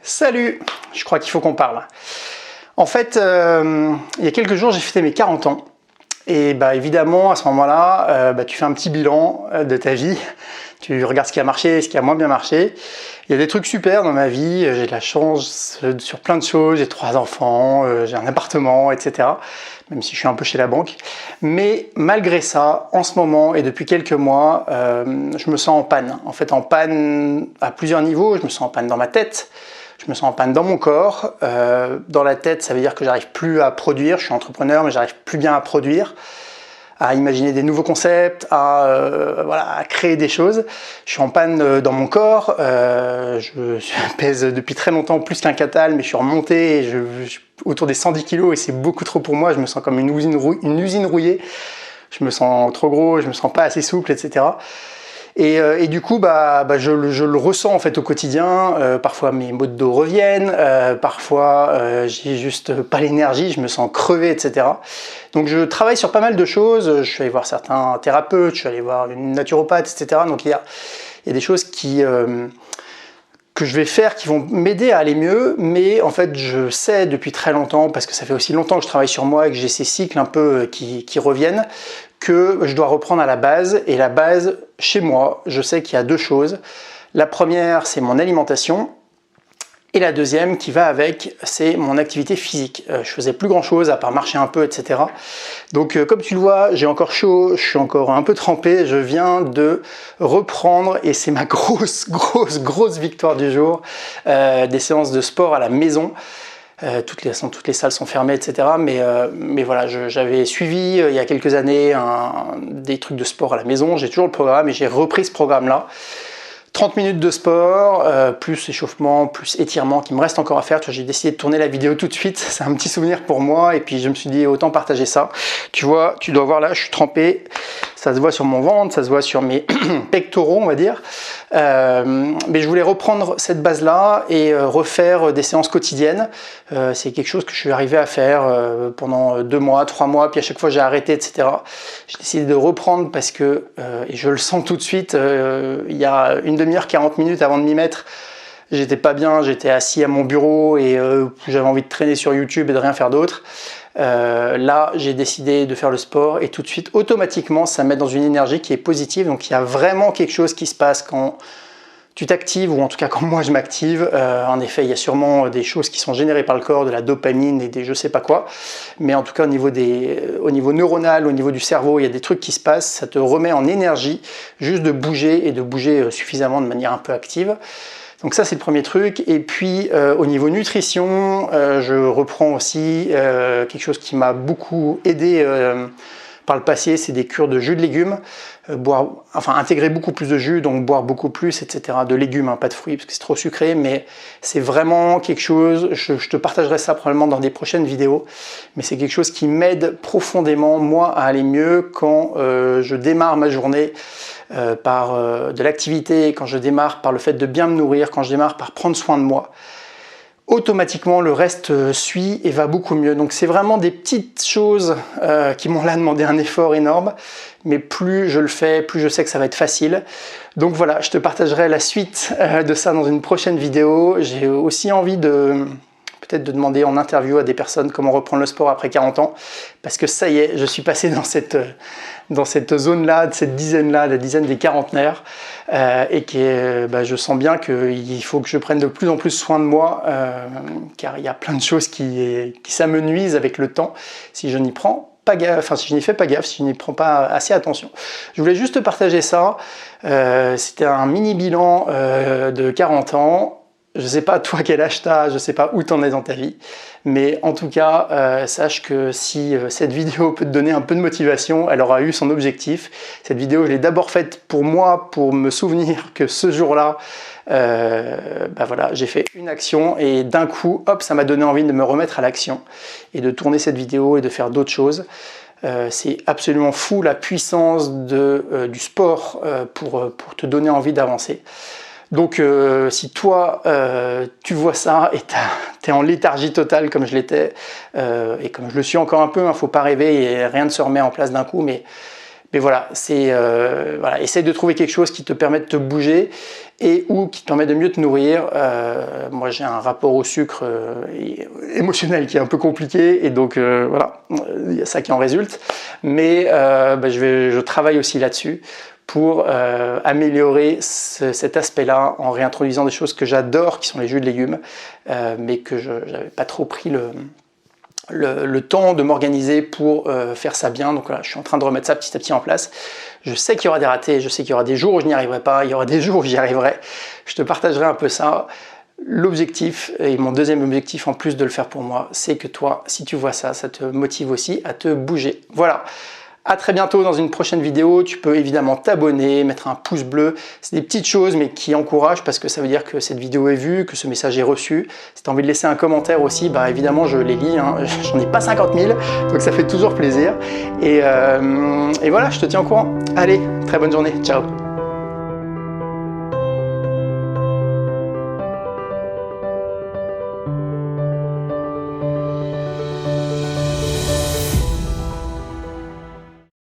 Salut! Je crois qu'il faut qu'on parle. En fait, il y a quelques jours, j'ai fêté mes 40 ans. Et bah, évidemment, à ce moment-là, tu fais un petit bilan de ta vie. Tu regardes ce qui a marché, ce qui a moins bien marché. Il y a des trucs super dans ma vie. J'ai de la chance sur plein de choses. J'ai 3 enfants, j'ai un appartement, etc. Même si je suis un peu chez la banque. Mais malgré ça, en ce moment et depuis quelques mois, je me sens en panne. En fait, en panne à plusieurs niveaux. Je me sens en panne dans ma tête. Je me sens en panne dans mon corps. Dans la tête, ça veut dire que j'arrive plus à produire. Je suis entrepreneur, mais j'arrive plus bien à produire, à imaginer des nouveaux concepts, à créer des choses. Je suis en panne dans mon corps. Je pèse depuis très longtemps plus qu'un catal, mais je suis remonté je suis autour des 110 kg et c'est beaucoup trop pour moi. Je me sens comme une usine rouillée. Je me sens trop gros, je me sens pas assez souple, etc. Et du coup, je le ressens en fait au quotidien. Parfois mes maux de dos reviennent, parfois j'ai juste pas l'énergie, je me sens crevé, etc. Donc je travaille sur pas mal de choses. Je suis allé voir certains thérapeutes, je suis allé voir une naturopathe, etc. Donc il y a des choses que je vais faire qui vont m'aider à aller mieux, mais en fait je sais depuis très longtemps, parce que ça fait aussi longtemps que je travaille sur moi et que j'ai ces cycles un peu qui reviennent, que je dois reprendre à la base. Et la base, chez moi, je sais qu'il y a deux choses. La première, c'est mon alimentation. Et la deuxième qui va avec, c'est mon activité physique. Je faisais plus grand chose à part marcher un peu, etc. Donc comme tu le vois, j'ai encore chaud, je suis encore un peu trempé, je viens de reprendre, et c'est ma grosse victoire du jour, des séances de sport à la maison. Toutes les salles sont fermées, etc. Mais voilà, j'avais suivi il y a quelques années des trucs de sport à la maison. J'ai toujours le programme et j'ai repris ce programme-là. 30 minutes de sport, plus échauffement, plus étirement qui me reste encore à faire. J'ai décidé de tourner la vidéo tout de suite, c'est un petit souvenir pour moi, et puis je me suis dit autant partager ça. Tu vois, tu dois voir là, je suis trempé, ça se voit sur mon ventre, ça se voit sur mes pectoraux, on va dire. Mais je voulais reprendre cette base-là et refaire des séances quotidiennes. C'est quelque chose que je suis arrivé à faire pendant 2 mois, 3 mois, puis à chaque fois j'ai arrêté, etc. J'ai décidé de reprendre parce que, et je le sens tout de suite, il y a une demi-heure, 40 minutes avant de m'y mettre, j'étais pas bien, j'étais assis à mon bureau et j'avais envie de traîner sur YouTube et de rien faire d'autre. Là, j'ai décidé de faire le sport et tout de suite, automatiquement, ça me met dans une énergie qui est positive. Donc il y a vraiment quelque chose qui se passe quand tu t'actives, ou en tout cas quand moi je m'active. En effet, il y a sûrement des choses qui sont générées par le corps, de la dopamine et des je sais pas quoi. Mais en tout cas, au niveau neuronal, au niveau du cerveau, il y a des trucs qui se passent. Ça te remet en énergie juste de bouger, et de bouger suffisamment de manière un peu active. Donc ça, c'est le premier truc. Et puis au niveau nutrition, je reprends aussi quelque chose qui m'a beaucoup aidé par le passé, c'est des cures de jus de légumes. Intégrer beaucoup plus de jus, donc boire beaucoup plus, etc. De légumes, pas de fruits, parce que c'est trop sucré, mais c'est vraiment quelque chose, je te partagerai ça probablement dans des prochaines vidéos, mais c'est quelque chose qui m'aide profondément, moi, à aller mieux quand je démarre ma journée par de l'activité, quand je démarre par le fait de bien me nourrir, quand je démarre par prendre soin de moi. Automatiquement, le reste suit et va beaucoup mieux. Donc c'est vraiment des petites choses qui m'ont là demandé un effort énorme, mais plus je le fais, plus je sais que ça va être facile. Donc voilà, je te partagerai la suite de ça dans une prochaine vidéo. J'ai aussi envie peut-être de demander en interview à des personnes comment reprendre le sport après 40 ans, parce que ça y est, je suis passé dans cette zone-là, de cette dizaine-là, la dizaine des quarantenaires, et je sens bien qu'il faut que je prenne de plus en plus soin de moi, car il y a plein de choses qui s'amenuisent avec le temps si je n'y prends pas gaffe, si je n'y fais pas gaffe, si je n'y prends pas assez attention. Je voulais juste te partager ça. C'était un mini bilan de 40 ans. Je ne sais pas toi quel âge tu as, je ne sais pas où tu en es dans ta vie, mais en tout cas, sache que si cette vidéo peut te donner un peu de motivation, elle aura eu son objectif. Cette vidéo, je l'ai d'abord faite pour moi, pour me souvenir que ce jour-là, voilà, j'ai fait une action et d'un coup, hop, ça m'a donné envie de me remettre à l'action et de tourner cette vidéo et de faire d'autres choses. C'est absolument fou la puissance du sport pour te donner envie d'avancer. Donc si toi tu vois ça et t'es en léthargie totale comme je l'étais et comme je le suis encore un peu, faut pas rêver et rien ne se remet en place d'un coup, mais Mais voilà, voilà, essaye de trouver quelque chose qui te permet de te bouger et ou qui te permet de mieux te nourrir. Moi, j'ai un rapport au sucre émotionnel qui est un peu compliqué et donc voilà, il y a ça qui en résulte. Mais je travaille aussi là-dessus pour améliorer cet aspect-là en réintroduisant des choses que j'adore, qui sont les jus de légumes, mais que je n'avais pas trop pris le temps de m'organiser pour faire ça bien. Donc voilà, je suis en train de remettre ça petit à petit en place. Je sais qu'il y aura des ratés, je sais qu'il y aura des jours où je n'y arriverai pas, il y aura des jours où j'y arriverai. Je te partagerai un peu ça. L'objectif, et mon deuxième objectif en plus de le faire pour moi, c'est que toi, si tu vois ça, ça te motive aussi à te bouger. Voilà. À très bientôt dans une prochaine vidéo. Tu peux évidemment t'abonner, mettre un pouce bleu. C'est des petites choses mais qui encouragent parce que ça veut dire que cette vidéo est vue, que ce message est reçu. Si tu as envie de laisser un commentaire aussi, bah évidemment je les lis. Hein. J'en ai pas 50 000, donc ça fait toujours plaisir. Et voilà, je te tiens au courant. Allez, très bonne journée. Ciao.